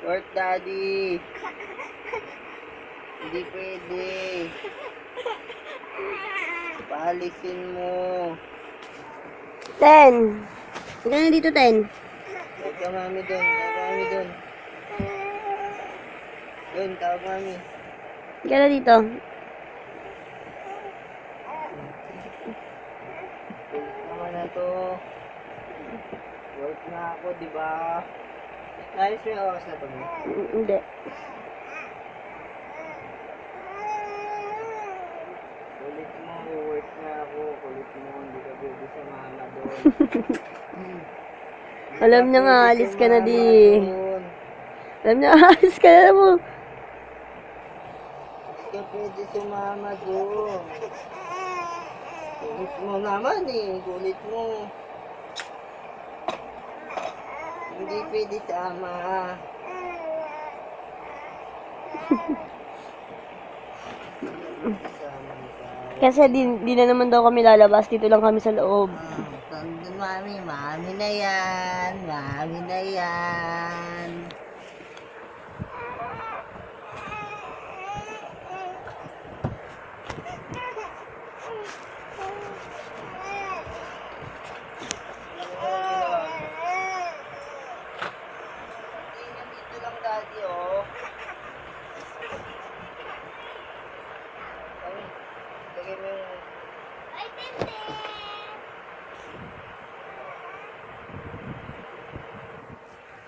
Work, daddy. Hindi pwede. Paalisin mo. Ten. Ika na dito, Ten. Tawag ka mami doon. Tawag ka mami doon. Doon, tawag mami. Ika na dito. Naman na to. Work na ako, di ba? Ayos mo yung oras na to, mo. Hindi. Kulit mo, work na ako. Kulit mo, hindi ka pwede sa mama doon. Alam niya nga, alis ka na di. Doon. Alam niya, alis ka na mo. Hindi ka pwede sa mama doon. Kulit mo naman eh. Kulit mo. Hindi pwede sama. Kasi di na naman daw kami lalabas. Dito lang kami sa loob. Tandun mami. Mami na yan. Mami na yan. Dito lang daddy oh. Ay, lagay mo yung...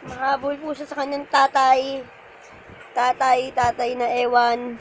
Mahabol po siya sa kanyang tatay. Tatay na ewan.